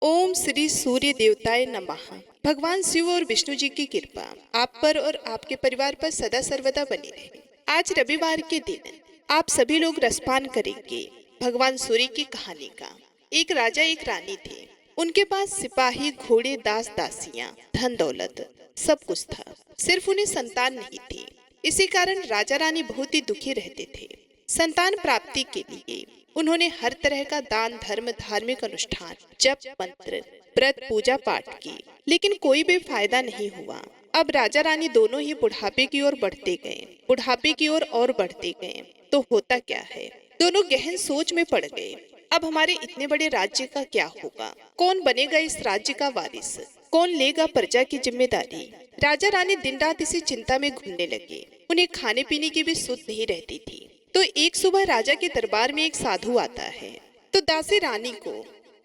ओम श्री सूर्य देवताय नमः। भगवान शिव और विष्णु जी की कृपा आप पर और आपके परिवार पर सदा सर्वदा बनी रहे। आज रविवार के दिन आप सभी लोग रसपान करेंगे भगवान सूर्य की कहानी का। एक राजा एक रानी थे। उनके पास सिपाही, घोड़े, दास दासियां, धन दौलत सब कुछ था, सिर्फ उन्हें संतान नहीं थी। इसी कारण राजा रानी बहुत ही दुखी रहते थे। संतान प्राप्ति के लिए उन्होंने हर तरह का दान, धर्म, धार्मिक अनुष्ठान, जप, मंत्र, व्रत, पूजा पाठ की, लेकिन कोई भी फायदा नहीं हुआ। अब राजा रानी दोनों ही बुढ़ापे की ओर बढ़ते गए, बुढ़ापे की ओर और बढ़ते गए। तो होता क्या है, दोनों गहन सोच में पड़ गए। अब हमारे इतने बड़े राज्य का क्या होगा? कौन बनेगा इस राज्य का वारिस? कौन लेगा प्रजा की जिम्मेदारी? राजा रानी दिन रात इसी चिंता में घूमने लगे। उन्हें खाने पीने की भी सुध नहीं रहती थी। तो एक सुबह राजा के दरबार में एक साधु आता है। तो दासी रानी को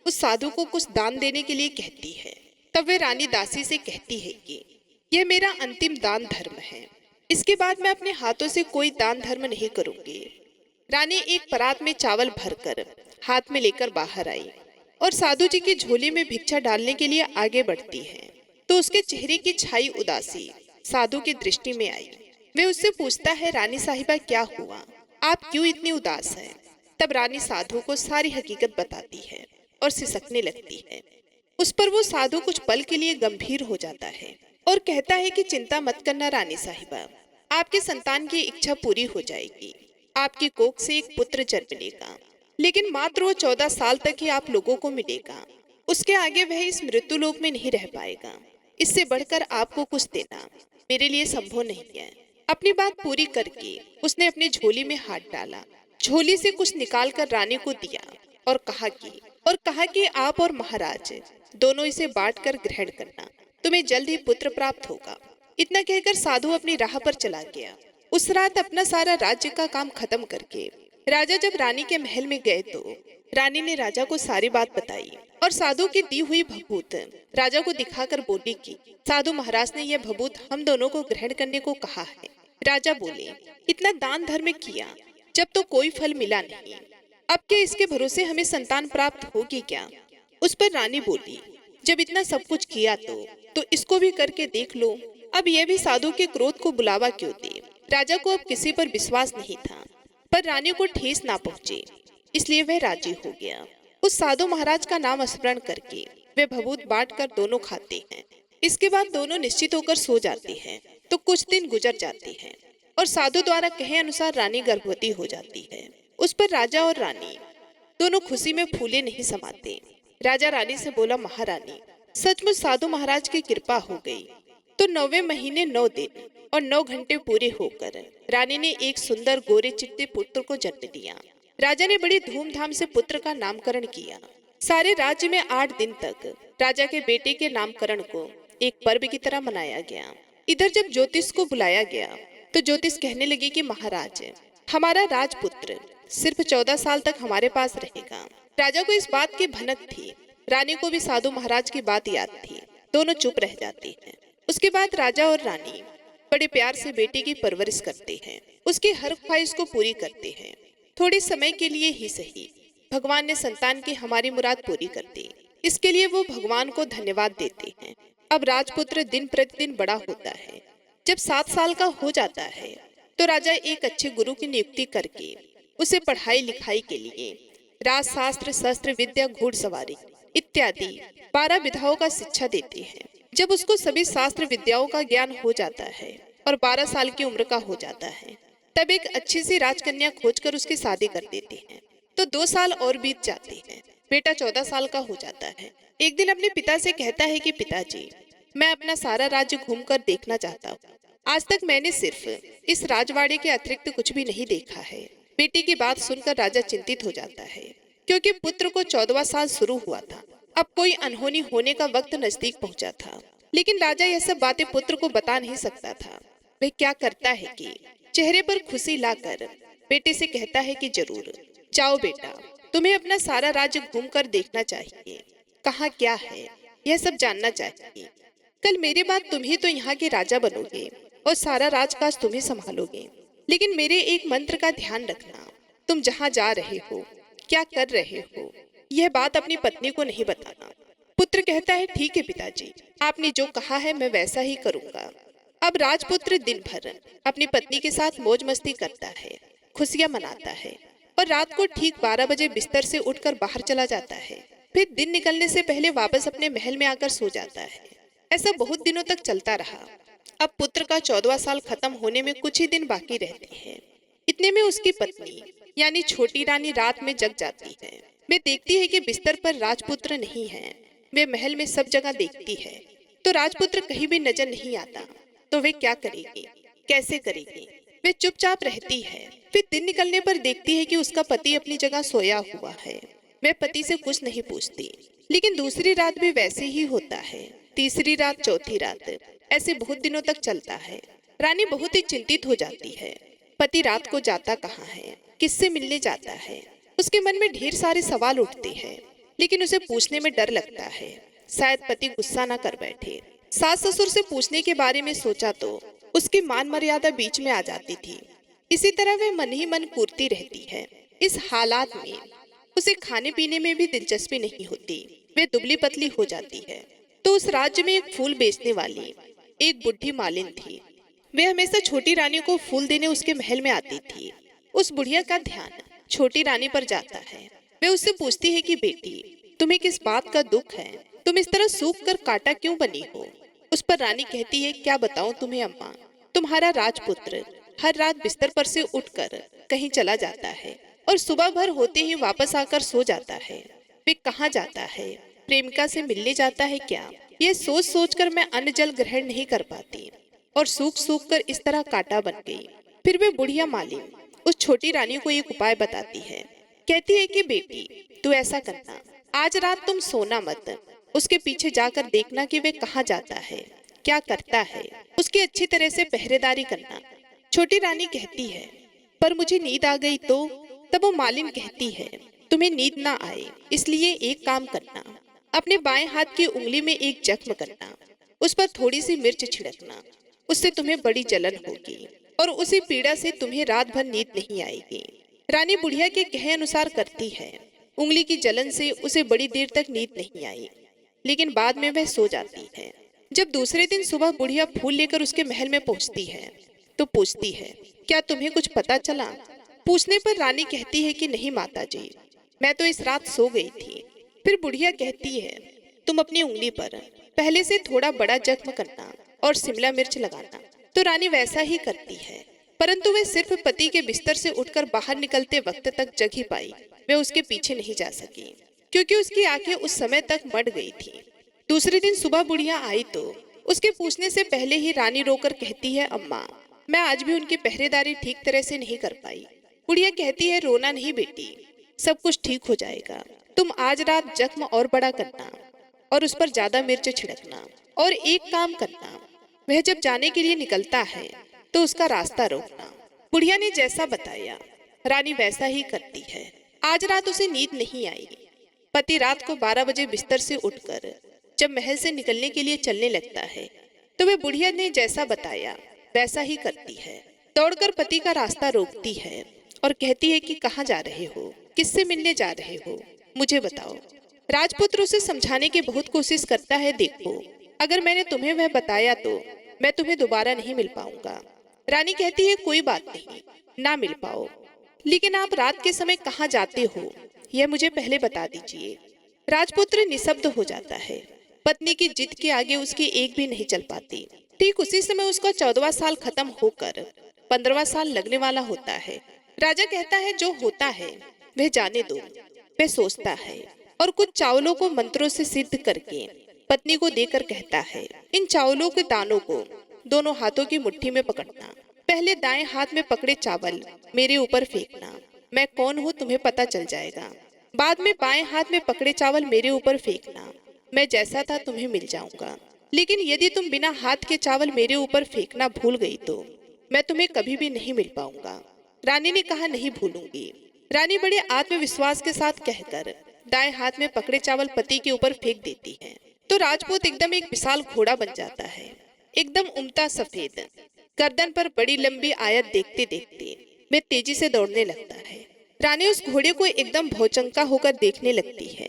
उस साधु को कुछ दान देने के लिए कहती है। तब वे रानी दासी से कहती है कि यह मेरा अंतिम दान धर्म है, इसके बाद मैं अपने हाथों से कोई दान धर्म नहीं करूंगी। रानी एक परात में चावल भरकर हाथ में लेकर बाहर आई और साधु जी की झोली में भिक्षा डालने के लिए आगे बढ़ती है। तो उसके चेहरे की छाई उदासी साधु की दृष्टि में आई। वे उससे पूछता है, रानी साहिबा क्या हुआ, आप क्यों इतनी उदास हैं? तब रानी साधु को सारी हकीकत बताती है और सिसकने लगती है। उस पर वो साधु कुछ पल के लिए गंभीर हो जाता है और कहता है कि चिंता मत करना रानी साहिबा, आपके संतान की इच्छा पूरी हो जाएगी। आपकी कोख से एक पुत्र जन्म लेगा, लेकिन मात्र वो 14 साल तक ही आप लोगों को मिलेगा। उसके आगे वह इस मृत्यु लोक में नहीं रह पाएगा। इससे बढ़कर आपको कुछ देना मेरे लिए संभव नहीं है। अपनी बात पूरी करके उसने अपनी झोली में हाथ डाला, झोली से कुछ निकालकर रानी को दिया और कहा कि आप और महाराज दोनों इसे बांटकर ग्रहण करना, तुम्हें जल्द ही पुत्र प्राप्त होगा। इतना कहकर साधु अपनी राह पर चला गया। उस रात अपना सारा राज्य का काम खत्म करके राजा जब रानी के महल में गए तो रानी ने राजा को सारी बात बताई और साधु की दी हुई भभूत राजा को दिखाकर बोली कि साधु महाराज ने यह भभूत हम दोनों को ग्रहण करने को कहा है। राजा बोले, इतना दान धर्म किया जब तो कोई फल मिला नहीं, अब क्या इसके भरोसे हमें संतान प्राप्त होगी क्या? उस पर रानी बोली, जब इतना सब कुछ किया तो इसको भी करके देख लो। अब यह भी साधु के क्रोध को बुलावा क्यों दे? राजा को अब किसी पर विश्वास नहीं था, पर रानी को ठेस ना पहुंचे, इसलिए वह राजी हो गया। उस साधु महाराज का नाम स्मरण करके वे भभूत बांट कर दोनों खाते हैं। इसके बाद दोनों निश्चित होकर सो जाते हैं। तो कुछ दिन गुजर जाते हैं और साधु द्वारा कहे अनुसार रानी गर्भवती हो जाती है। उस पर राजा और रानी दोनों खुशी में फूले नहीं समाते। राजा रानी से बोला, महारानी सचमुच साधु महाराज की कृपा हो गई। तो 9वें महीने 9 दिन और 9 घंटे पूरे होकर रानी ने एक सुंदर गोरे चिट्टे पुत्र को जन्म दिया। राजा ने बड़ी धूमधाम से पुत्र का नामकरण किया। सारे राज्य में 8 दिन तक राजा के बेटे के नामकरण को एक पर्व की तरह मनाया गया। इधर जब ज्योतिष को बुलाया गया तो ज्योतिष कहने लगी कि महाराज, हमारा राजपुत्र सिर्फ 14 साल तक हमारे पास रहेगा। राजा को इस बात की भनक थी, रानी को भी साधु महाराज की बात याद थी। दोनों चुप रह जाती हैं। उसके बाद राजा और रानी बड़े प्यार से बेटे की परवरिश करते हैं, उसकी हर ख्वाहिश को पूरी करते हैं। थोड़े समय के लिए ही सही, भगवान ने संतान की हमारी मुराद पूरी कर दी। इसके लिए वो भगवान को धन्यवाद देते हैं। अब राजपुत्र दिन प्रतिदिन बड़ा होता है। जब 7 साल का हो जाता है तो राजा एक अच्छे गुरु की नियुक्ति करके उसे पढ़ाई लिखाई के लिए राजशास्त्र, शस्त्र विद्या, घुड़सवारी इत्यादि 12 विधाओं का शिक्षा देते हैं। जब उसको सभी शास्त्र विद्याओं का ज्ञान हो जाता है और 12 साल की उम्र का हो जाता है, तब एक अच्छी सी राजकन्या खोजकर उसकी शादी कर देते हैं। तो 2 साल और बीत जाते हैं। बेटा 14 साल का हो जाता है। एक दिन अपने पिता से कहता है कि पिताजी, मैं अपना सारा राज्य घूमकर देखना चाहता हूँ। आज तक मैंने सिर्फ इस राजवाड़े के अतिरिक्त कुछ भी नहीं देखा है। बेटी की बात सुनकर राजा चिंतित हो जाता है, क्योंकि पुत्र को 14वां साल शुरू हुआ था। अब कोई अनहोनी होने का वक्त नजदीक पहुंचा था, लेकिन राजा यह सब बातें पुत्र को बता नहीं सकता था। वह क्या करता है कि चेहरे पर खुशी लाकर बेटे से कहता है कि जरूर जाओ बेटा, तुम्हें अपना सारा राज्य घूमकर देखना चाहिए। कहाँ क्या है यह सब जानना चाहिए। कल मेरे बाद तुम ही तो यहाँ के राजा बनोगे और सारा राजकाज तुम ही संभालोगे। लेकिन मेरे एक मंत्र का ध्यान रखना, तुम जहाँ जा रहे हो, क्या कर रहे हो, यह बात अपनी पत्नी को नहीं बताना। पुत्र कहता है, ठीक है पिताजी, आपने जो कहा है मैं वैसा ही करूंगा। अब राजपुत्र दिन भर अपनी पत्नी के साथ मौज मस्ती करता है, खुशियां मनाता है और रात को ठीक 12 बजे बिस्तर से उठकर बाहर चला जाता है। फिर दिन निकलने से पहले वापस अपने महल में आकर सो जाता है। ऐसा बहुत दिनों तक चलता रहा। अब पुत्र का 14वां साल खत्म होने में कुछ ही दिन बाकी रहते हैं। इतने में उसकी पत्नी यानी छोटी रानी रात में जग जाती है। वे देखती है कि बिस्तर पर राजपुत्र नहीं है। वे महल में सब जगह देखती है तो राजपुत्र कहीं भी नजर नहीं आता। तो वे क्या करेगी, कैसे करेगी? वे चुपचाप रहती है। फिर दिन निकलने पर देखती है कि उसका पति अपनी जगह सोया हुआ है। वे पति से कुछ नहीं पूछती। लेकिन दूसरी रात भी वैसे ही होता है, तीसरी रात, चौथी रात, ऐसे बहुत दिनों तक चलता है। रानी बहुत ही चिंतित हो जाती है। पति रात को जाता कहाँ है, किससे मिलने जाता है? उसके मन में ढेर सारे सवाल उठते हैं, लेकिन उसे पूछने में डर लगता है। शायद पति गुस्सा ना कर बैठे। सास ससुर से पूछने के बारे में सोचा तो उसकी मान मर्यादा बीच में आ जाती थी। इसी तरह वह मन ही मन कूदती रहती है। इस हालात में उसे खाने पीने में भी दिलचस्पी नहीं होती। वे दुबली पतली हो जाती है। तो उस राज्य में एक फूल बेचने वाली एक बुढ़ी मालिन थी। वे हमेशा छोटी रानी को फूल देने उसके महल में आती थी। उस बुढ़िया का ध्यान छोटी रानी पर जाता है। वे उससे पूछती है कि बेटी, तुम्हें किस बात का दुख है? तुम इस तरह सूख कर काटा क्यों बनी हो? उस पर रानी कहती है, क्या बताऊं तुम्हें अम्मा, तुम्हारा राजपुत्र हर रात बिस्तर पर से उठकर कहीं चला जाता है और सुबह भर होते ही वापस आकर सो जाता है। वे कहाँ जाता है? प्रेमिका से मिलने जाता है क्या? ये सोच सोच कर मैं अन्न जल ग्रहण नहीं कर पाती और सूख सूख कर इस तरह काटा बन गई। फिर वे बुढ़िया मालिन उस छोटी रानी को एक उपाय बताती है। कहती है कि बेटी, तू ऐसा करना, आज रात तुम सोना मत, उसके पीछे जाकर देखना कि वे कहाँ जाता है, क्या करता है, उसकी अच्छी तरह से पहरेदारी करना। छोटी रानी कहती है, पर मुझे नींद आ गई तो? तब वो मालिन कहती है, तुम्हें नींद ना आए इसलिए एक काम करना, अपने बाएं हाथ की उंगली में एक जख्म करना, उस पर थोड़ी सी मिर्च छिड़कना, उससे तुम्हें बड़ी जलन होगी और उसी पीड़ा से तुम्हें रात भर नींद नहीं आएगी। रानी बुढ़िया के कहे अनुसार करती है। उंगली की जलन से उसे बड़ी देर तक नींद नहीं आई, लेकिन बाद में वह सो जाती है। जब दूसरे दिन सुबह बुढ़िया फूल लेकर उसके महल में पहुंचती है तो पूछती है, क्या तुम्हें कुछ पता चला? पूछने पर रानी कहती है कि नहीं माता जी, मैं तो इस रात सो गई थी। फिर बुढ़िया कहती है, तुम अपनी उंगली पर पहले से थोड़ा बड़ा जख्म करना और शिमला मिर्च लगाना। तो रानी वैसा ही करती है, परंतु वह सिर्फ पति के बिस्तर से उठकर बाहर निकलते वक्त तक जग ही पाई। वे उसके पीछे नहीं जा सकी क्योंकि उसकी आंखें उस समय तक मट गई थी। दूसरे दिन सुबह बुढ़िया आई तो उसके पूछने से पहले ही रानी रोकर कहती है, अम्मा, मैं आज भी उनकी पहरेदारी ठीक तरह से नहीं कर पाई। बुढ़िया कहती है, रोना नहीं बेटी, सब कुछ ठीक हो जाएगा। तुम आज रात जख्म और बड़ा करना और उस पर ज्यादा मिर्च छिड़कना और एक काम करना, वह जब जाने के लिए निकलता है तो उसका रास्ता रोकना। बुढ़िया ने जैसा बताया रानी वैसा ही करती है। आज रात उसे नींद नहीं आई। पति रात को 12 बजे बिस्तर से उठकर जब महल से निकलने के लिए चलने लगता है तो वह बुढ़िया ने जैसा बताया वैसा ही करती है। दौड़कर पति का रास्ता रोकती है और कहती है कि कहाँ जा रहे हो, किससे मिलने जा रहे हो, मुझे बताओ। राजपुत्र उसे समझाने की बहुत कोशिश करता है, देखो अगर मैंने तुम्हें वह बताया तो मैं तुम्हें दोबारा नहीं मिल पाऊंगा। रानी कहती है, कोई बात नहीं, ना मिल पाओ, लेकिन आप रात के समय कहाँ जाते हो यह मुझे पहले बता दीजिए। राजपुत्र निशब्द हो जाता है। पत्नी की जिद के आगे उसकी एक भी नहीं चल पाती। ठीक उसी समय उसका 14वां साल खत्म होकर 15वां साल लगने वाला होता है। राजा कहता है, जो होता है वह जाने दो। वह सोचता है और कुछ चावलों को मंत्रों से सिद्ध करके पत्नी को देकर कहता है, इन चावलों के दानों को दोनों हाथों की मुट्ठी में पकड़ना। पहले दाएं हाथ में पकड़े चावल मेरे ऊपर फेंकना, मैं कौन हूँ तुम्हें पता चल जाएगा। बाद में बाएं हाथ में पकड़े चावल मेरे ऊपर फेंकना, मैं जैसा था तुम्हें मिल जाऊंगा। लेकिन यदि तुम बिना हाथ के चावल मेरे ऊपर फेंकना भूल गई तो मैं तुम्हें कभी भी नहीं मिल पाऊंगा। रानी ने कहा, नहीं भूलूंगी। रानी बड़े आत्मविश्वास के साथ कहकर दाएं हाथ में पकड़े चावल पति के ऊपर फेंक देती है तो राजपूत एकदम एक विशाल घोड़ा बन जाता है, एकदम उमता सफेद, गर्दन पर बड़ी लंबी आयत देखते देखते वह तेजी से दौड़ने लगता है। रानी उस घोड़े को एकदम भौचंका होकर देखने लगती है।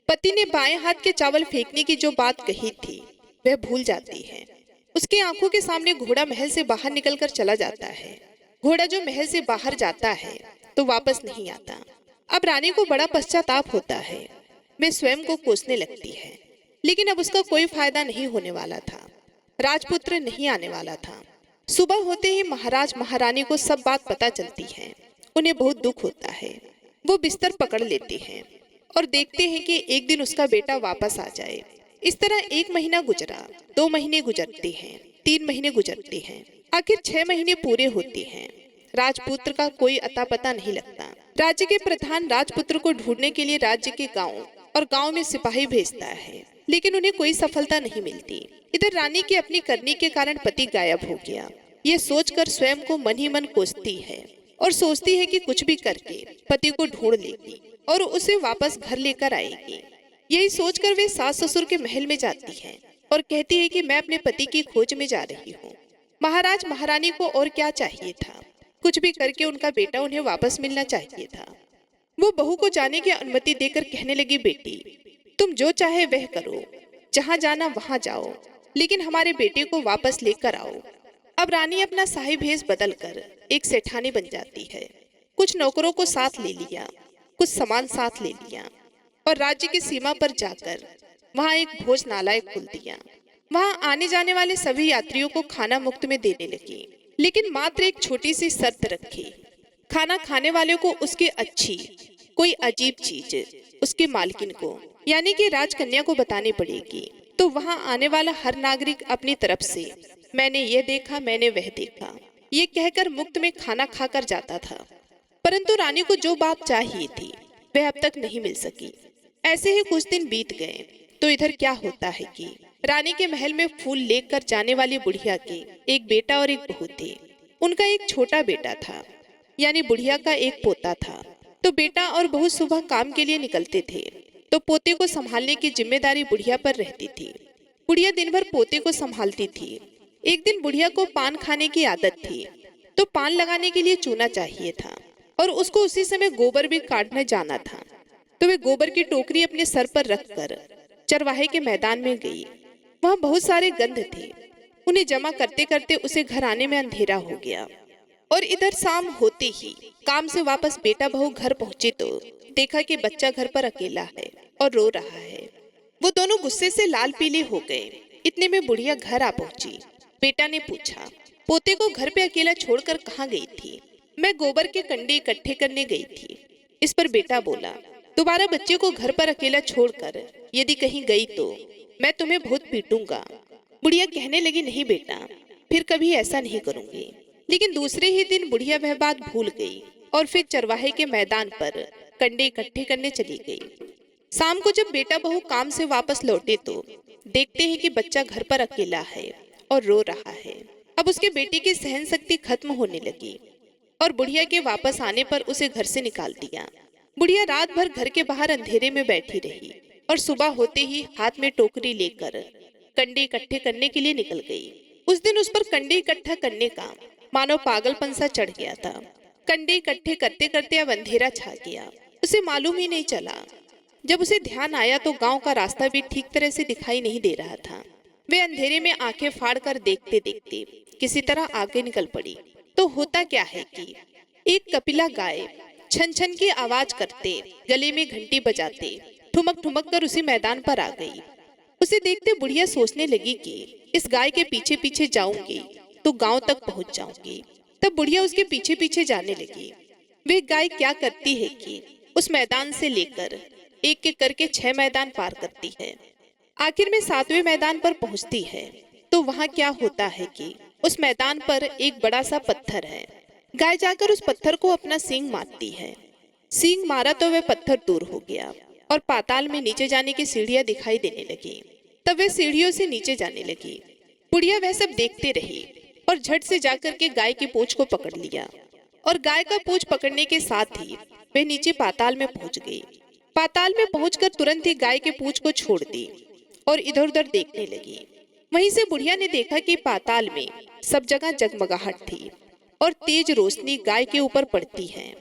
पति ने बाएं हाथ के चावल फेंकने की जो बात कही थी वह भूल जाती है। उसकी आंखों के सामने घोड़ा महल से बाहर निकलकर चला जाता है। घोड़ा जो महल से बाहर जाता है तो वापस नहीं आता। अब रानी को बड़ा पश्चाताप होता है। वह स्वयं को कोसने लगती है, लेकिन अब उसका कोई फायदा नहीं होने वाला था। राजपुत्र नहीं आने वाला था। सुबह होते ही महाराज महारानी को सब बात पता चलती है। उन्हें बहुत दुख होता है। वो बिस्तर पकड़ लेते हैं और देखते हैं कि एक दिन उसका बेटा वापस आ जाए। इस तरह 1 महीना गुजरा, 2 महीने गुजरते हैं, 3 महीने गुजरते हैं, आखिर 6 महीने पूरे होते हैं। राजपुत्र का कोई अता पता नहीं लगता। राज्य के प्रधान राजपुत्र को ढूंढने के लिए राज्य के गांव और गांव में सिपाही भेजता है, लेकिन उन्हें कोई सफलता नहीं मिलती। इधर रानी की अपनी करनी के कारण पति गायब हो गया। ये सोचकर स्वयं को मन ही मन कोसती है और सोचती है कि कुछ भी करके पति को ढूंढ लेगी और उसे वापस घर लेकर आएगी। यही सोचकर वे सास ससुर के महल में जाती है और कहती है कि मैं अपने पति की खोज में जा रही हूँ। महाराज महारानी को और क्या चाहिए था? कुछ भी करके उनका बेटा उन्हें वापस मिलना चाहिए था। वो बहू को जाने की अनुमति देकर कहने लगी, बेटी तुम जो चाहे वह करो, जहाँ जाना वहाँ जाओ, लेकिन हमारे बेटे को वापस लेकर आओ। अब रानी अपना शाही भेष बदलकर एक सेठानी बन जाती है। कुछ नौकरों को साथ ले लिया, कुछ सामान साथ ले लिया और राज्य की सीमा पर जाकर वहाँ एक भोजनालय खोल दिया। वहाँ आने जाने वाले सभी यात्रियों को खाना मुफ्त में देने लगी, लेकिन मात्र एक छोटी सी शर्त रखी। खाना खाने वाले को उसकी अच्छी कोई अजीब चीज उसके मालकिन को यानी कि राजकन्या को बतानी पड़ेगी। तो वहाँ आने वाला हर नागरिक अपनी तरफ से मैंने ये देखा, मैंने वह देखा, ये कहकर मुफ्त में खाना खाकर जाता था। परंतु रानी को जो बात चाहिए थी वह अब तक नहीं मिल सकी। ऐसे ही कुछ दिन बीत गए तो इधर क्या होता है कि रानी के महल में फूल लेकर जाने वाली बुढ़िया के एक बेटा और एक बहू थे। उनका एक छोटा बेटा था, यानी बुढ़िया का एक पोता था। तो बेटा और बहू सुबह काम के लिए निकलते थे तो पोते को संभालने की जिम्मेदारी बुढ़िया पर रहती थी। बुढ़िया दिन भर पोते को संभालती थी। एक दिन बुढ़िया को पान खाने की आदत थी, तो पान लगाने के लिए चूना चाहिए था और उसको उसी समय गोबर भी काटने जाना था। तो वे गोबर की टोकरी अपने सर पर रखकर चरवाहे के मैदान में गई। वहाँ बहुत सारे गंध थे। उन्हें जमा करते करते उसे घर आने में अंधेरा हो गया और इधर शाम होते ही काम से वापस बेटा बहू घर पहुंचे तो देखा कि बच्चा घर पर अकेला है और रो रहा है। वो दोनों गुस्से से लाल पीले हो गए। इतने में बुढ़िया घर आ पहुंची। बेटा ने पूछा, पोते को घर पे अकेला छोड़कर कहाँ गई थी? मैं गोबर के कंडे इकट्ठे करने गई थी। इस पर बेटा बोला, दोबारा बच्चे को घर पर अकेला छोड़कर यदि कहीं गई तो मैं तुम्हें बहुत पीटूंगा। बुढ़िया कहने लगी, नहीं बेटा, फिर कभी ऐसा नहीं करूंगी। लेकिन दूसरे ही दिन बुढ़िया वह बात भूल गई और फिर चरवाहे के मैदान पर कंडे इकट्ठे करने चली गई। शाम को जब बेटा बहू काम से वापस लौटे तो देखते हैं कि बच्चा घर पर अकेला है और रो रहा है। अब उसके बेटे की सहन शक्ति खत्म होने लगी और बुढ़िया के वापस आने पर उसे घर से निकाल दिया। बुढ़िया रात भर घर के बाहर अंधेरे में बैठी रही और सुबह होते ही हाथ में टोकरी लेकर कंडे इकट्ठे करने के लिए निकल गई। उस दिन उस पर कंडे इकट्ठा करने का मानो पागलपन सा चढ़ गया था। कंडे इकट्ठे करते करते अब अंधेरा छा गया। उसे मालूम ही नहीं चला। जब उसे ध्यान आया तो गांव का रास्ता भी ठीक तरह से दिखाई नहीं दे रहा था। वे अंधेरे में आंखें फाड़कर देखते देखते किसी तरह आगे निकल पड़ी। तो होता क्या है कि एक कपिला गाय छन छन की आवाज करते, गले में घंटी बजाते ठुमक ठुमक कर उसी मैदान पर आ गई। उसे देखते बुढ़िया सोचने लगी कि इस गाय के पीछे पीछे जाऊंगी तो गांव तक पहुंच जाऊंगी। तब बुढ़िया उसके पीछे पीछे जाने लगी। वे गाय क्या करती है कि उस मैदान से लेकर एक एक करके 6 मैदान पार करती है। आखिर में 7वें मैदान पर पहुंचती है तो वहां क्या होता है कि उस मैदान पर एक बड़ा सा पत्थर है। गाय जाकर उस पत्थर को अपना सींग मारती है। सींग मारा तो वह पत्थर दूर हो गया और पाताल में नीचे जाने की सीढ़ियां दिखाई देने लगी। तब वह सीढ़ियों से नीचे जाने लगी। बुढ़िया वह सब देखते रही और झट से जाकर के गाय की पूंछ को पकड़ लिया और गाय का पूंछ पकड़ने के साथ ही वह नीचे पाताल में पहुंच गई। पाताल में पहुंचकर तुरंत ही गाय के पूंछ को छोड़ दी और इधर उधर देखने लगी। वहीं से बुढ़िया ने देखा कि पाताल में सब जगह जगमगाहट थी और तेज रोशनी गाय के ऊपर पड़ती है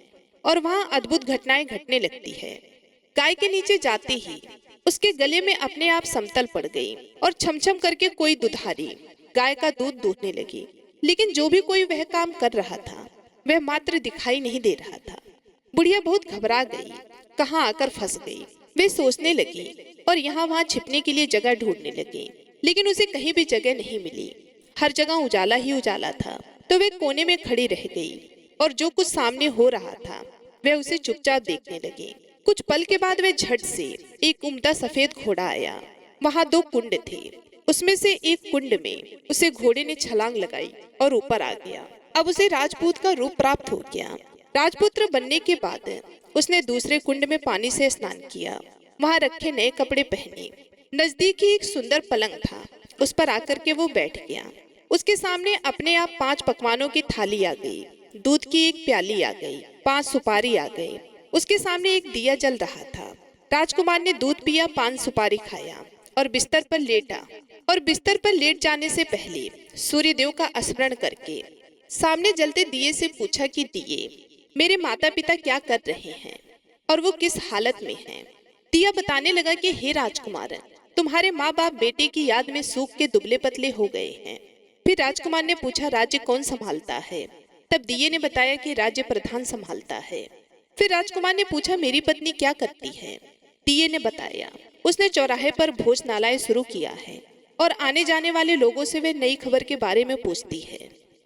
और वहां अद्भुत घटनाएं घटने लगती है। गाय के नीचे जाते ही उसके गले में अपने आप समतल पड़ गई और छमछम करके कोई दुधारी गाय का दूध दूहने लगी। लेकिन जो भी कोई वह काम कर रहा था वह मात्र दिखाई नहीं दे रहा था। बुढ़िया बहुत घबरा गई, कहाँ आकर फंस गई। वे सोचने लगी और यहाँ वहाँ छिपने के लिए जगह ढूंढने लगी, लेकिन उसे कहीं भी जगह नहीं मिली। हर जगह उजाला ही उजाला था। तो वे कोने में खड़ी रह गई और जो कुछ सामने हो रहा था वह उसे चुपचाप देखने लगी। कुछ पल के बाद वह झट से एक उम्दा सफेद घोड़ा आया। वहां 2 कुंड थे। उसमें से एक कुंड में उसे घोड़े ने छलांग लगाई और ऊपर आ गया। अब उसे राजपूत का रूप प्राप्त हो गया। राजपुत्र बनने के बाद उसने दूसरे कुंड में पानी से स्नान किया। वहां रखे नए कपड़े पहने। नजदीक ही एक सुंदर पलंग था, उस पर आकर के वो बैठ गया। उसके सामने अपने आप 5 पकवानों की थाली आ गई, दूध की एक प्याली आ गई, 5 सुपारी आ गई। उसके सामने एक दिया जल रहा था। राजकुमार ने दूध पिया, 5 सुपारी खाया और बिस्तर पर लेटा। और बिस्तर पर लेट जाने से पहले सूर्यदेव का स्मरण करके सामने जलते दिए से पूछा कि दिए, मेरे माता पिता क्या कर रहे हैं और वो किस हालत में हैं? दिया बताने लगा कि हे राजकुमार, तुम्हारे माँ बाप बेटे की याद में सूख के दुबले पतले हो गए हैं। फिर राजकुमार ने पूछा, राज्य कौन संभालता है? तब दिए ने बताया कि राज्य प्रधान संभालता है। फिर राजकुमार ने पूछा, मेरी पत्नी क्या करती है? दिए ने बताया, उसने चौराहे पर भोजनालय शुरू किया है और आने जाने वाले लोगों से वे नई खबर के बारे में पूछती है।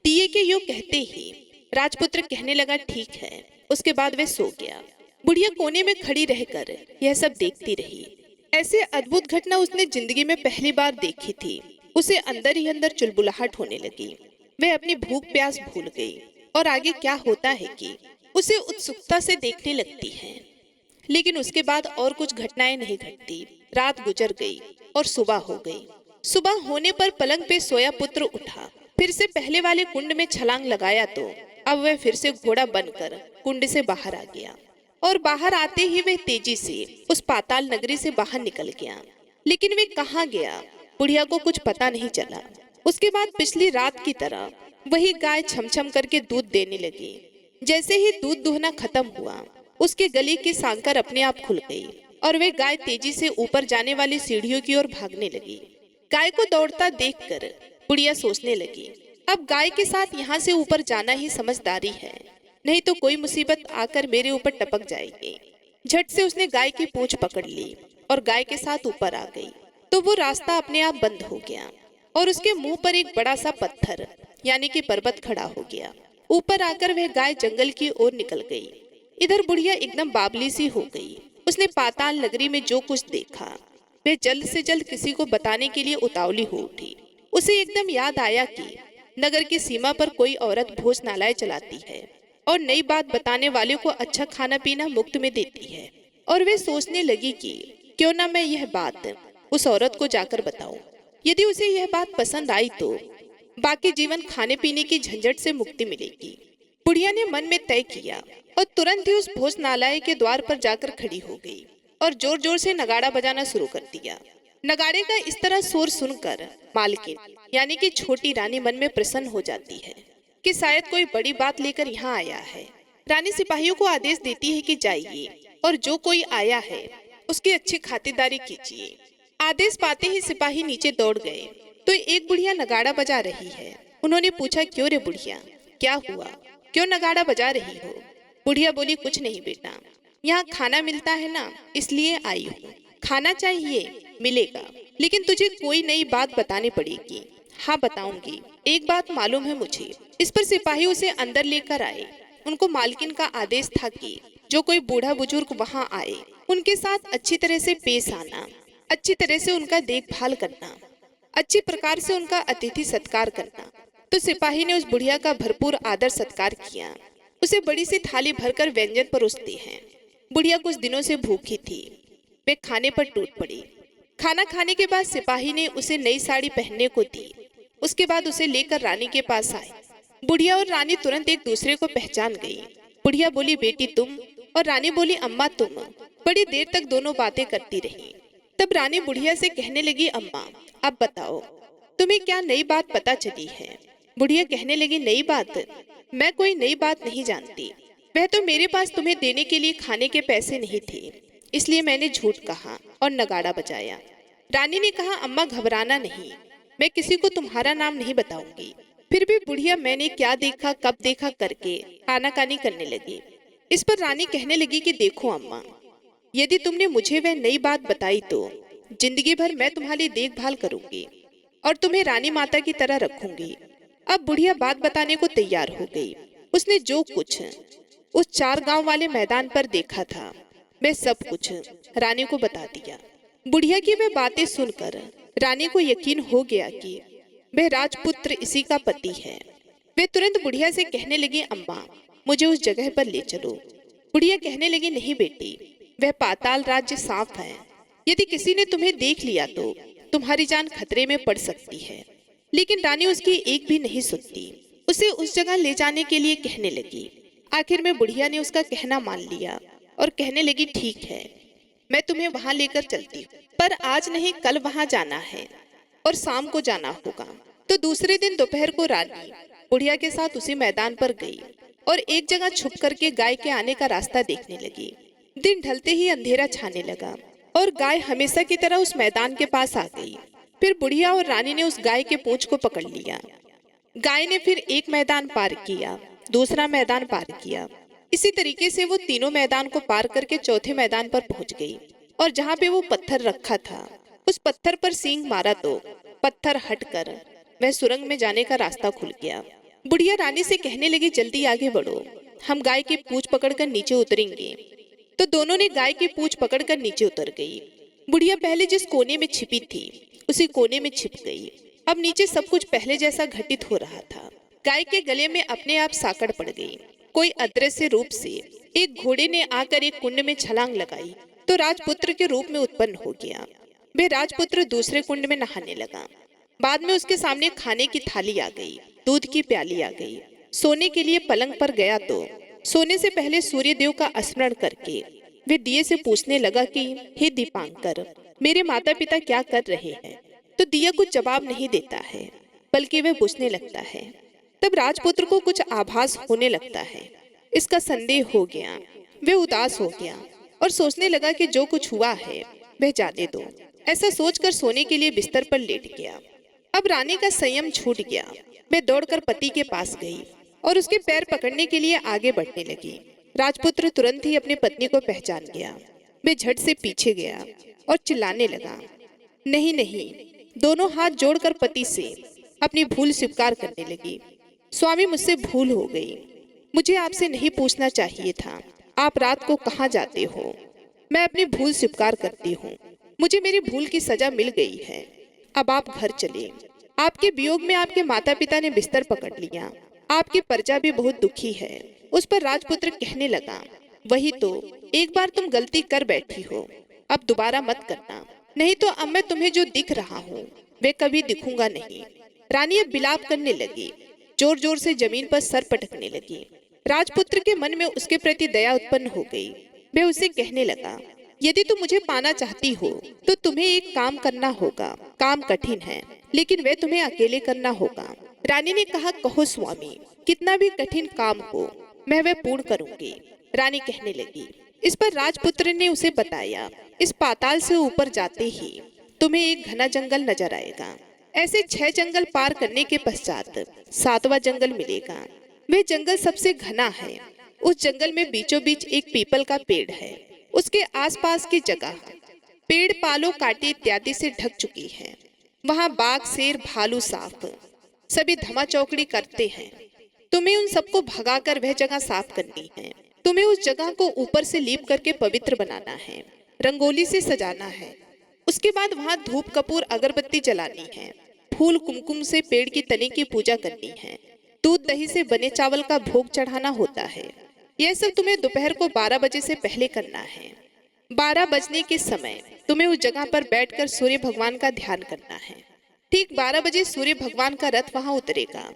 दिए के यूं कहते ही राजपुत्र कहने लगा, ठीक है। उसके बाद वे सो गया। बुढ़िया कोने में खड़ी रहकर यह सब देखती रही। ऐसे अद्भुत घटना उसने जिंदगी में पहली बार देखी थी। उसे अंदर ही अंदर चुलबुलाहट होने लगी। वह अपनी भूख प्यास भूल गई और आगे क्या होता है कि उसे उत्सुकता से देखने लगती है। लेकिन उसके बाद और कुछ घटनाएं नहीं घटती। रात गुजर गई और सुबह हो गई। सुबह होने पर पलंग पे सोया पुत्र उठा, फिर से पहले वाले कुंड में छलांग लगाया तो अब वह फिर से घोड़ा बनकर कुंड से बाहर आ गया। और बाहर आते ही वह तेजी से उस पाताल नगरी से बाहर निकल गया। लेकिन वे कहाँ गया, बुढ़िया को कुछ पता नहीं चला। उसके बाद पिछली रात की तरह वही गाय छमछम करके दूध देने लगी। जैसे ही दूध दुहना खत्म हुआ, उसके गले की सांकर अपने आप खुल गई और वे गाय तेजी से ऊपर जाने वाली सीढ़ियों की ओर भागने लगी। गाय को दौड़ता देखकर बुढ़िया सोचने लगी, अब गाय के साथ यहाँ से ऊपर जाना ही समझदारी है, नहीं तो कोई मुसीबत आकर मेरे ऊपर टपक जाएगी। झट से उसने गाय की पूंछ पकड़ ली और गाय के साथ ऊपर आ गई। तो वो रास्ता अपने आप बंद हो गया और उसके मुंह पर एक बड़ा सा पत्थर यानी कि पर्वत खड़ा हो गया। ऊपर आकर वह गाय जंगल की ओर निकल गई। इधर बुढ़िया एकदम बावली सी हो गई। उसने पाताल नगरी में जो कुछ देखा वह जल्द से जल्द किसी को बताने के लिए उतावली हो उठी। उसे एकदम याद आया कि नगर की सीमा पर कोई औरत भोजनालय चलाती है और नई बात बताने वाले को अच्छा खाना पीना मुफ्त में देती है। और वे सोचने लगी कि क्यों ना मैं यह बात उस औरत को जाकर बताऊं। यदि उसे यह बात पसंद आई तो बाकी जीवन खाने पीने की झंझट से मुक्ति मिलेगी। बुढ़िया ने मन में तय किया और तुरंत ही उस भोजनालय के द्वार पर जाकर खड़ी हो गई और जोर जोर से नगाड़ा बजाना शुरू कर दिया। नगाड़े का इस तरह शोर सुनकर मालकिन यानी कि छोटी रानी मन में प्रसन्न हो जाती है कि शायद कोई बड़ी बात लेकर यहाँ आया है। रानी सिपाहियों को आदेश देती है कि जाइए और जो कोई आया है उसकी अच्छी खातिरदारी कीजिए। आदेश पाते ही सिपाही नीचे दौड़ गए तो एक बुढ़िया नगाड़ा बजा रही है। उन्होंने पूछा, क्यों रे बुढ़िया, क्या हुआ, क्यों नगाड़ा बजा रही हो? बुढ़िया बोली, कुछ नहीं बेटा, यहाँ खाना मिलता है ना, इसलिए आई हूँ। खाना चाहिए, मिलेगा, लेकिन तुझे कोई नई बात बतानी पड़ेगी। हाँ बताऊंगी, एक बात मालूम है मुझे। इस पर सिपाही उसे अंदर लेकर आए। उनको मालकिन का आदेश था कि जो कोई बूढ़ा बुजुर्ग वहाँ आए उनके साथ अच्छी तरह से पेश आना, अच्छी तरह से उनका देखभाल करना, अच्छी प्रकार से उनका अतिथि सत्कार करना। तो सिपाही ने उस बुढ़िया का भरपूर आदर सत्कार किया। उसे बड़ी सी थाली भरकर व्यंजन परोसते हैं। बुढ़िया कुछ दिनों से भूखी थी। वे खाने पर टूट पड़ी। खाना खाने के बाद सिपाही ने उसे नई साड़ी पहनने को दी। उसके बाद उसे लेकर रानी के पास आए। बुढ़िया और रानी तुरंत एक दूसरे को पहचान गई। बुढ़िया बोली, बेटी तुम? और रानी बोली, अम्मा तुम? बड़ी देर तक दोनों बातें करती रही। तब रानी बुढ़िया से कहने लगी, अम्मा अब बताओ तुम्हें क्या नई बात पता चली है? बुढ़िया कहने लगी, नई बात? मैं कोई नई बात नहीं जानती। वह तो मेरे पास तुम्हें देने के लिए खाने के पैसे नहीं थे, इसलिए मैंने झूठ कहा। और नगाड़ा बजाया। रानी ने कहा, अम्मा घबराना नहीं, मैं किसी को तुम्हारा नाम नहीं बताऊंगी। फिर भी बुढ़िया मैंने क्या देखा कब देखा करके आनाकानी करने लगी। इस पर रानी कहने लगी कि देखो अम्मा, यदि तुमने मुझे वह नई बात बताई तो जिंदगी भर मैं तुम्हारी देखभाल करूंगी और तुम्हें रानी माता की तरह रखूंगी। अब बुढ़िया बात बताने को तैयार हो गई। उसने जो कुछ उस 4 गांव वाले मैदान पर देखा था वह सब कुछ रानी को बता दिया। बुढ़िया की वह बातें सुनकर रानी को यकीन हो गया कि वह राजपुत्र इसी का पति है। वे तुरंत बुढ़िया से कहने लगी, अम्मा मुझे उस जगह पर ले चलो। बुढ़िया कहने लगी, नहीं बेटी, वह पाताल राज्य साफ है। यदि किसी ने तुम्हें देख लिया तो तुम्हारी जान खतरे में पड़ सकती है। लेकिन रानी उसकी एक भी नहीं सुनती, उसे उस जगह ले जाने के लिए कहने लगी। आखिर में बुढ़िया ने उसका कहना मान लिया और कहने लगी, ठीक है, मैं तुम्हें वहां लेकर चलती हूँ, पर आज नहीं कल वहां जाना है और शाम को जाना होगा। तो दूसरे दिन दोपहर को रानी बुढ़िया के साथ उसी मैदान पर गई और एक जगह छुप करके गाय के आने का रास्ता देखने लगी। दिन ढलते ही अंधेरा छाने लगा और गाय हमेशा की तरह उस मैदान के पास आ गई। फिर बुढ़िया और रानी ने उस गाय के पूंछ को पकड़ लिया। गाय ने फिर एक मैदान पार किया, दूसरा मैदान पार किया। इसी तरीके से वो तीनों मैदान को पार करके चौथे मैदान पर पहुंच गई और जहाँ पे वो पत्थर रखा था उस पत्थर पर सींग मारा तो पत्थर हटकर वह सुरंग में जाने का रास्ता खुल गया। बुढ़िया रानी से कहने लगी, जल्दी आगे बढ़ो, हम गाय की पूंछ पकड़कर नीचे उतरेंगे। तो दोनों ने गाय की पूंछ पकड़कर नीचे उतर गई। बुढ़िया पहले जिस कोने में छिपी थी उसी कोने में छिप गई। अब नीचे सब कुछ पहले जैसा घटित हो रहा था। गाय के गले में अपने आप साकड़ पड़ गई। कोई अदृश्य रूप से एक घोड़े ने आकर एक कुंड में छलांग लगाई तो राजपुत्र के रूप में उत्पन्न हो गया। वह राजपुत्र दूसरे कुंड में नहाने लगा। बाद में उसके सामने खाने की थाली आ गई, दूध की प्याली आ गई। सोने के लिए पलंग पर गया तो सोने से पहले सूर्य देव का स्मरण करके वे दिए से पूछने लगा कि हे दीपांकर, मेरे माता पिता क्या कर रहे हैं? तो दिया कुछ जवाब नहीं देता है, बल्कि वह बुझने लगता है। तब राजपुत्र को कुछ आभास होने लगता है। इसका संदेह हो गया। वह उदास हो गया और सोचने लगा कि जो कुछ हुआ है वह जाने दो। ऐसा सोचकर सोने के लिए बिस्तर पर लेट गया। अब रानी का संयम छूट गया। वह दौड़कर पति के पास गई और उसके पैर पकड़ने के लिए आगे बढ़ने लगी। राजपुत्र तुरंत ही अपनी पत्नी को पहचान गया। वह झट से पीछे गया और चिल्लाने लगा, नहीं नहीं। दोनों हाथ जोड़कर पति से अपनी भूल स्वीकार करने लगी। स्वामी, मुझसे भूल हो गई। मुझे आपसे नहीं पूछना चाहिए था आप रात को कहाँ जाते हो। मैं अपनी भूल स्वीकार करती हूँ। मुझे मेरी भूल की सजा मिल गई है। अब आप घर चले। आपके वियोग में आपके माता पिता ने बिस्तर पकड़ लिया। आपकी प्रजा भी बहुत दुखी है। उस पर राजपुत्र कहने लगा, वही तो, एक बार तुम गलती कर बैठी हो, अब दोबारा मत करना, नहीं तो अब मैं तुम्हें जो दिख रहा हूँ वे कभी दिखूंगा नहीं। रानी अब विलाप करने लगी, जोर जोर से जमीन पर सर पटकने लगी। राजपुत्र के मन में उसके प्रति दया उत्पन्न हो गई। वह उसे कहने लगा, यदि तुम मुझे पाना चाहती हो तो तुम्हें एक काम करना होगा। काम कठिन है, लेकिन वह तुम्हें अकेले करना होगा। रानी ने कहा, कहो स्वामी, कितना भी कठिन काम हो मैं वह पूर्ण करूंगी। रानी कहने लगी। इस पर राजपुत्र ने उसे बताया, इस पाताल से ऊपर जाते ही तुम्हें एक घना जंगल नजर आएगा। ऐसे 6 जंगल पार करने के पश्चात 7वां जंगल मिलेगा। वह जंगल सबसे घना है। उस जंगल में बीचों बीच एक पीपल का पेड़ है। उसके आसपास की जगह पेड़ पालों, कांटे इत्यादि से ढक चुकी है। वहाँ बाघ, शेर, भालू, सांप सभी धमा चौकड़ी करते हैं। तुम्हें उन सबको भगाकर वह जगह साफ करनी है। तुम्हें उस जगह को ऊपर से लीप करके पवित्र बनाना है, रंगोली से सजाना है। उसके बाद वहाँ धूप, कपूर, अगरबत्ती जलानी है। फूल कुमकुम से पेड़ की तने की पूजा करनी है। दूध दही से बने चावल का भोग चढ़ाना होता है। यह सब तुम्हें दोपहर को 12 बजे से पहले करना है। 12 बजने के समय तुम्हें उस जगह पर बैठकर सूर्य भगवान का ध्यान करना है। ठीक 12 बजे सूर्य भगवान का रथ वहां उतरेगा।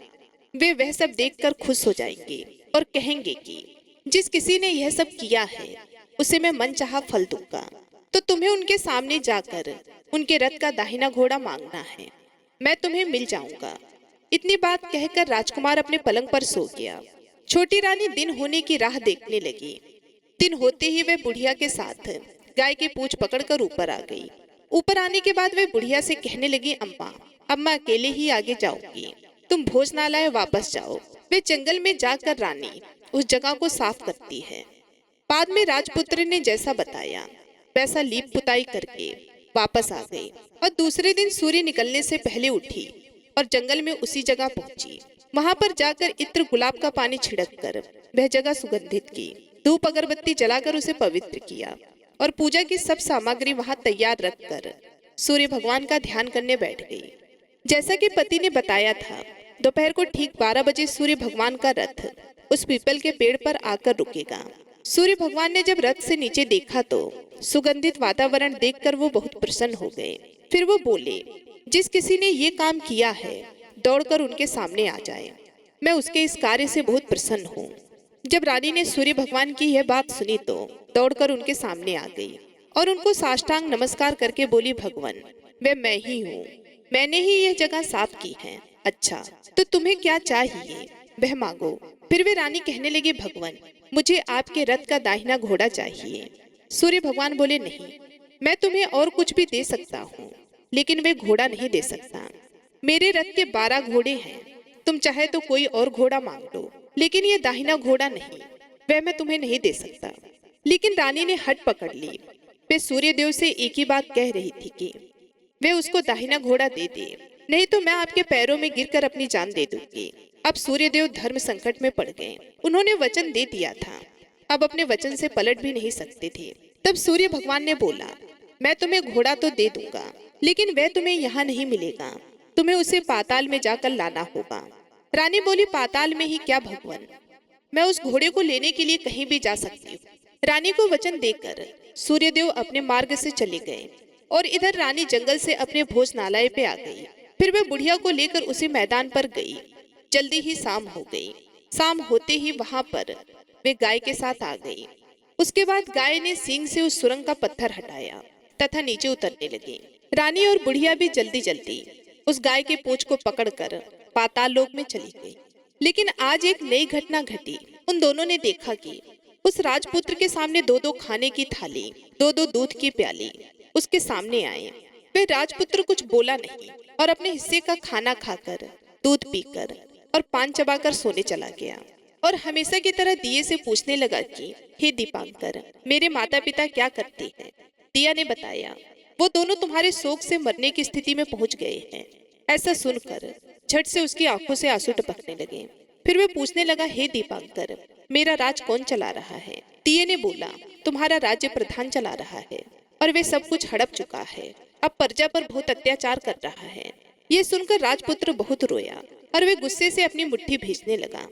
वे वह सब देखकर खुश हो जाएंगे और कहेंगे कि जिस किसी ने यह सब किया है उसे मैं मनचाहा फल दूंगा। तो तुम्हें उनके सामने जाकर उनके रथ का दाहिना घोड़ा मांगना है। मैं तुम्हें मिल जाऊंगा। इतनी बात कहकर राजकुमार अपने पलंग पर सो गया। छोटी रानी दिन होने की राह देखने लगी। दिन होते ही वह बुढ़िया के साथ गाय की पूंछ पकड़कर ऊपर आ गई। ऊपर आने के बाद वे बुढ़िया से कहने लगी, अम्मा अब मैं अकेले ही आगे जाऊंगी, तुम भोजनालय वापस जाओ। वे जंगल में जाकर रानी उस जगह को साफ करती है। बाद में राजपुत्र ने जैसा बताया वैसा लीप पुताई करके वापस आ गई और दूसरे दिन सूर्य निकलने से पहले उठी और जंगल में उसी जगह पहुंची। वहां पर जाकर इत्र गुलाब का पानी छिड़क कर वह जगह सुगंधित की, धूप अगरबत्ती जलाकर उसे पवित्र किया और पूजा की सब सामग्री वहां तैयार रखकर सूर्य भगवान का ध्यान करने बैठ गई। जैसा कि पति ने बताया था, दोपहर को ठीक 12 बजे सूर्य भगवान का रथ उस पीपल के पेड़ पर आकर रुकेगा। सूर्य भगवान ने जब रथ से नीचे देखा तो सुगंधित वातावरण देखकर वो बहुत प्रसन्न हो गए। फिर वो बोले, जिस किसी ने ये काम किया है दौड़कर उनके सामने आ जाए, मैं उसके इस कार्य से बहुत प्रसन्न हूँ। जब रानी ने सूर्य भगवान की यह बात सुनी तो दौड़कर उनके सामने आ गई और उनको साष्टांग नमस्कार करके बोली, भगवान वह मैं ही हूँ, मैंने ही यह जगह साफ की है। अच्छा तो तुम्हें क्या चाहिए वह मांगो। फिर वे रानी कहने लगी, भगवान मुझे आपके रथ का दाहिना घोड़ा चाहिए। सूर्य भगवान बोले, नहीं मैं तुम्हें और कुछ भी दे सकता हूँ लेकिन वे घोड़ा नहीं दे सकता। मेरे रथ के 12 घोड़े हैं, तुम चाहे तो कोई और घोड़ा मांग लो, लेकिन ये दाहिना घोड़ा नहीं, वह मैं तुम्हें नहीं दे सकता। लेकिन रानी ने हट पकड़ ली। वे सूर्यदेव से एक ही बात कह रही थी कि वे उसको दाहिना घोड़ा दे दे, नहीं तो मैं आपके पैरों में गिरकर अपनी जान दे दूंगी। अब सूर्यदेव धर्म संकट में पड़ गए। उन्होंने वचन दे दिया था, अब अपने वचन से पलट भी नहीं सकते थे। तब सूर्य भगवान ने बोला, मैं तुम्हें घोड़ा तो दे दूंगा लेकिन वह तुम्हें यहाँ नहीं मिलेगा, तुम्हें उसे पाताल में जाकर लाना होगा। रानी बोली, पाताल में ही क्या भगवान, मैं उस घोड़े को लेने के लिए कहीं भी जा सकती हूँ। रानी को वचन देकर सूर्यदेव अपने मार्ग से चले गए और इधर रानी जंगल से अपने भोजनालय पे आ गई। फिर वे बुढ़िया को लेकर उसी मैदान पर गई। जल्दी ही शाम हो गई। शाम होते ही वहां पर वे गाय के साथ आ गई। उसके बाद गाय ने सींग से उस सुरंग का पत्थर हटाया तथा नीचे उतरने लगी। रानी और बुढ़िया भी जल्दी जल्दी उस गाय के पूंछ को पकड़कर पाताल लोक में चली गई। लेकिन आज एक नई घटना घटी। उन दोनों ने देखा कि उस राजपुत्र के सामने 2-2 खाने की थाली, 2-2 दूध की प्याली उसके सामने आए। वे राजपुत्र कुछ बोला नहीं और अपने हिस्से का खाना खाकर, दूध पीकर और पान चबाकर सोने चला गया और हमेशा की तरह दिए से पूछने लगा कि हे दीपांकर, मेरे माता पिता क्या करते हैं। दिया ने बताया, वो दोनों तुम्हारे शोक से मरने की स्थिति में पहुंच गए हैं। ऐसा सुनकर झट से उसकी आंखों से आंसू टपकने लगे। फिर वे पूछने लगा, हे दीपांकर, मेरा राज कौन चला रहा है। दिये ने बोला, तुम्हारा राज्य प्रधान चला रहा है और वे सब कुछ हड़प चुका है, अब प्रजा पर बहुत अत्याचार कर रहा है। ये सुनकर राजपुत्र बहुत रोया और वे गुस्से से अपनी मुट्ठी भींचने लगा।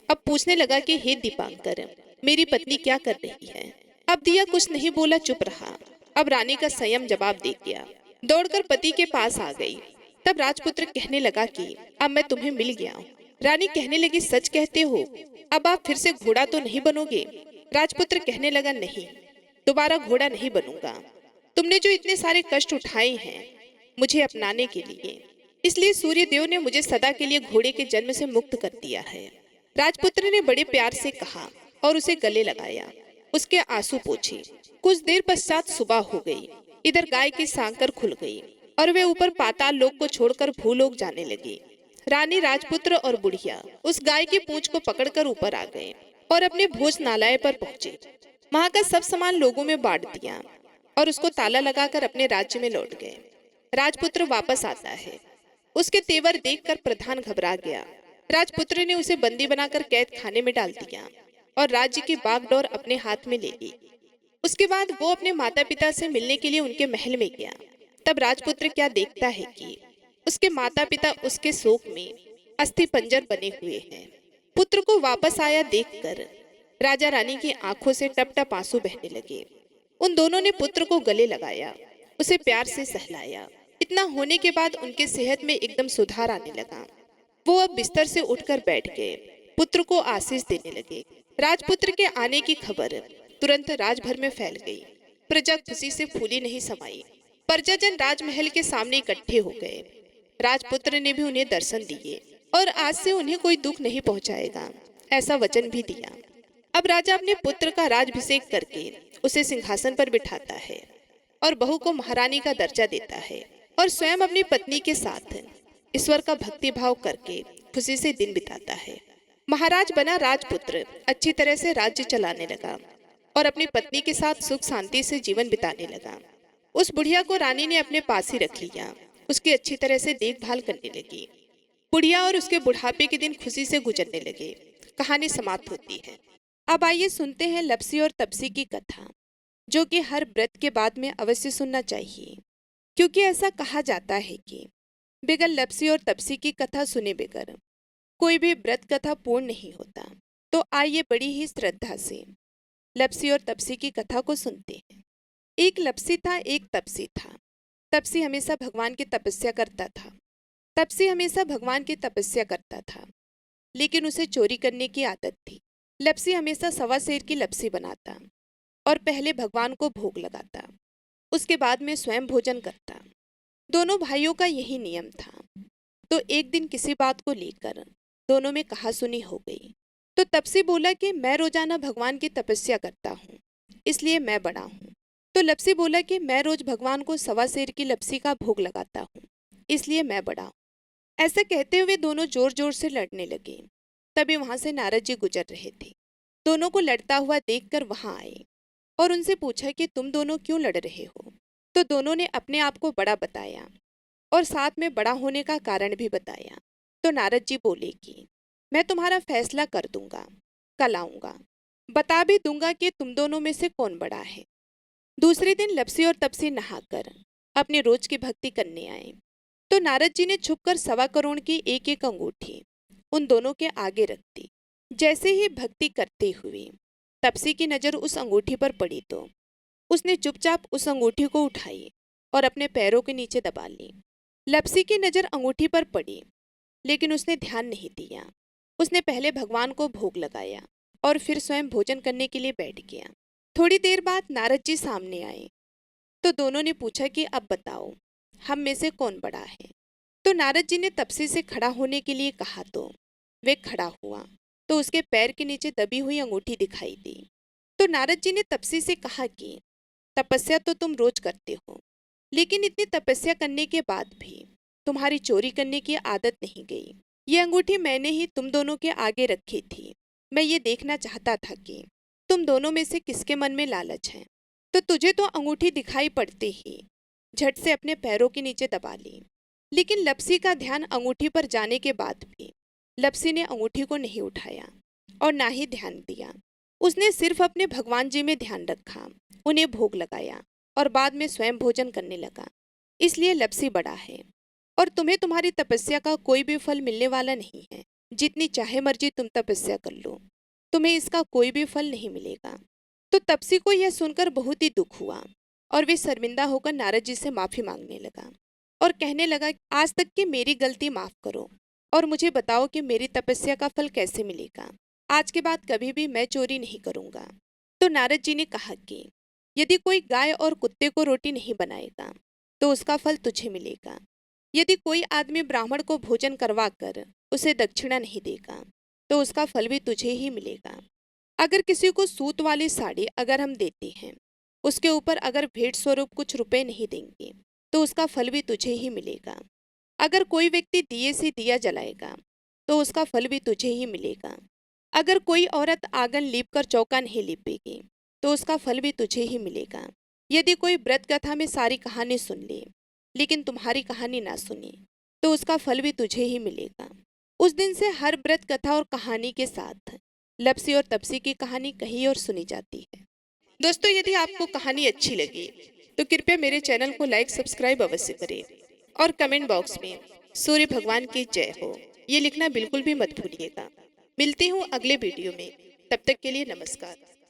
अब पूछने लगा कि हे दीपांकर, मेरी पत्नी क्या कर रही है। अब दिया कुछ नहीं बोला, चुप रहा। अब रानी का संयम जवाब दे दिया। दौड़कर पति के पास आ गई। तब राजपुत्र कहने लगा कि अब मैं तुम्हें मिल गया हूँ। रानी कहने लगी, सच कहते हो, अब आप फिर से घोड़ा तो नहीं बनोगे। राजपुत्र कहने लगा, नहीं, दोबारा घोड़ा नहीं बनूंगा। तुमने जो इतने सारे कष्ट उठाए हैं मुझे अपनाने के लिए, इसलिए सूर्य देव ने मुझे सदा के लिए घोड़े के जन्म से मुक्त कर दिया है। राजपुत्र ने बड़े प्यार से कहा और उसे गले लगाया, उसके आंसू पोंछे। कुछ देर पश्चात सुबह हो गई। इधर गाय की सांकर खुल गई और वे ऊपर पाताल लोक को छोड़कर भूलोक जाने लगी। रानी, राजपुत्र और बुढ़िया उस गाय की पूंछ को पकड़कर ऊपर आ गए और अपने भोजनालय पर पहुंचे। वहां का सब सामान लोगों में बांट दिया और उसको ताला लगाकर अपने राज्य में लौट गए। राजपुत्र वापस आता है। उसके तेवर देखकर प्रधान घबरा गया। राजपुत्र ने उसे बंदी बनाकर कैद खाने में डाल दिया और राज्य की बागडोर अपने हाथ में ले ली। उसके बाद वो अपने माता पिता से मिलने के लिए उनके महल में गया। तब राजपुत्र क्या देखता है कि उसके माता पिता उसके शोक में अस्थि पंजर बने हुए हैं। पुत्र को वापस आया देखकर राजा रानी की आंखों से टप टप आंसू बहने लगे। उन दोनों ने पुत्र को गले लगाया, उसे प्यार से सहलाया। इतना होने के बाद उनके सेहत में एकदम सुधार आने लगा। वो अब बिस्तर से उठकर बैठ गए, पुत्र को आशीष देने लगे। राजपुत्र के आने की खबर तुरंत राजभर में फैल गई। प्रजा खुशी से फूली नहीं समाई। प्रजाजन राजमहल के सामने इकट्ठे हो गए। राजपुत्र ने भी उन्हें दर्शन दिए और आज से उन्हें कोई दुख नहीं पहुंचाएगा, ऐसा वचन भी दिया। अब राजा अपने पुत्र का राजाभिषेक करके उसे सिंहासन पर बिठाता है और बहू को महारानी का दर्जा देता है और स्वयं अपनी पत्नी के साथ ईश्वर का भक्ति भाव करके खुशी से दिन बिताता है। महाराज बना राजपुत्र अच्छी तरह से राज्य चलाने लगा और अपनी पत्नी के साथ सुख शांति से जीवन बिताने लगा। उस बुढ़िया को रानी ने अपने पास ही रख लिया, उसकी अच्छी तरह से देखभाल करने लगी। बुढ़िया और उसके बुढ़ापे के दिन खुशी से गुजरने लगे। कहानी समाप्त होती है। अब आइए सुनते हैं लप्सी और तपसी की कथा, जो कि हर व्रत के बाद में अवश्य सुनना चाहिए, क्योंकि ऐसा कहा जाता है कि बगैर लप्सी और तपसी की कथा सुने बगैर कोई भी व्रत कथा पूर्ण नहीं होता। तो आइए बड़ी ही श्रद्धा से लप्सी और तपसी की कथा को सुनते हैं। एक लप्सी था, एक तपसी था। तपसी हमेशा भगवान की तपस्या करता था। तपसी हमेशा भगवान की तपस्या करता था, लेकिन उसे चोरी करने की आदत थी। लप्सी हमेशा सवा सेर की लप्सी बनाता और पहले भगवान को भोग लगाता, उसके बाद में स्वयं भोजन करता। दोनों भाइयों का यही नियम था। तो एक दिन किसी बात को लेकर दोनों में कहासुनी हो गई। तो तपसी बोला कि मैं रोजाना भगवान की तपस्या करता हूँ, इसलिए मैं बड़ा हूँ। तो लप्सी बोला कि मैं रोज भगवान को सवा सेर की लप्सी का भोग लगाता हूँ, इसलिए मैं बड़ा हूँ। ऐसा कहते हुए दोनों जोर जोर से लड़ने लगे। तभी वहां से नारद जी गुजर रहे थे। दोनों को लड़ता हुआ देखकर वहां आए और उनसे पूछा कि तुम दोनों क्यों लड़ रहे हो। तो दोनों ने अपने आप को बड़ा बताया और साथ में बड़ा होने का कारण भी बताया। तो नारद जी बोले कि मैं तुम्हारा फैसला कर दूंगा, कल आऊंगा, बता भी दूंगा कि तुम दोनों में से कौन बड़ा है। दूसरे दिन लप्सी और तपसी नहाकर अपने रोज की भक्ति करने आए। तो नारद जी ने छुपकर 1.25 करोड़ की एक एक अंगूठी उन दोनों के आगे रख दी। जैसे ही भक्ति करते हुए तपसी की नजर उस अंगूठी पर पड़ी तो उसने चुपचाप उस अंगूठी को उठाई और अपने पैरों के नीचे दबा ली। लप्सी की नजर अंगूठी पर पड़ी, लेकिन उसने ध्यान नहीं दिया। उसने पहले भगवान को भोग लगाया और फिर स्वयं भोजन करने के लिए बैठ गया। थोड़ी देर बाद नारद जी सामने आए। तो दोनों ने पूछा कि अब बताओ, हम में से कौन बड़ा है। तो नारद जी ने तपसी से खड़ा होने के लिए कहा तो वे खड़ा हुआ। तो उसके पैर के नीचे दबी हुई अंगूठी दिखाई दी। तो नारद जी ने तपसी से कहा कि तपस्या तो तुम रोज करते हो, लेकिन इतनी तपस्या करने के बाद भी तुम्हारी चोरी करने की आदत नहीं गई। ये अंगूठी मैंने ही तुम दोनों के आगे रखी थी। मैं ये देखना चाहता था कि तुम दोनों में से किसके मन में लालच है। तो तुझे तो अंगूठी दिखाई पड़ते ही झट से अपने पैरों के नीचे दबा ली। लेकिन लप्सी का ध्यान अंगूठी पर जाने के बाद भी लप्सी ने अंगूठी को नहीं उठाया और ना ही ध्यान दिया। उसने सिर्फ अपने भगवान जी में ध्यान रखा, उन्हें भोग लगाया और बाद में स्वयं भोजन करने लगा। इसलिए लप्सी बड़ा है और तुम्हें तुम्हारी तपस्या का कोई भी फल मिलने वाला नहीं है। जितनी चाहे मर्जी तुम तपस्या कर लो, तुम्हें इसका कोई भी फल नहीं मिलेगा। तो तपसी को यह सुनकर बहुत ही दुख हुआ और वे शर्मिंदा होकर नारद जी से माफी मांगने लगा और कहने लगा, आज तक की मेरी गलती माफ करो और मुझे बताओ कि मेरी तपस्या का फल कैसे मिलेगा। आज के बाद कभी भी मैं चोरी नहीं करूंगा। तो नारद जी ने कहा कि यदि कोई गाय और कुत्ते को रोटी नहीं बनाएगा तो उसका फल तुझे मिलेगा। यदि कोई आदमी ब्राह्मण को भोजन करवा कर उसे दक्षिणा नहीं देगा तो उसका फल भी तुझे ही मिलेगा। अगर किसी को सूत वाली साड़ी अगर हम देते हैं, उसके ऊपर अगर भेंट स्वरूप कुछ रुपए नहीं देंगे तो उसका फल भी तुझे ही मिलेगा। अगर कोई व्यक्ति दिए से दिया जलाएगा तो उसका फल भी तुझे ही मिलेगा। अगर कोई औरत आंगन लीप कर चौका नहीं लीपेगी तो उसका फल भी तुझे ही मिलेगा। यदि कोई व्रत कथा में सारी कहानी सुन ले लेकिन तुम्हारी कहानी ना सुने तो उसका फल भी तुझे ही मिलेगा। उस दिन से हर व्रत कथा और कहानी के साथ लप्सी और तपसी की कहानी कही और सुनी जाती है। दोस्तों, यदि आपको कहानी अच्छी लगी तो कृपया मेरे चैनल को लाइक सब्सक्राइब अवश्य करें और कमेंट बॉक्स में सूर्य भगवान की जय हो ये लिखना बिल्कुल भी मत भूलिएगा। मिलती हूँ अगले वीडियो में, तब तक के लिए नमस्कार।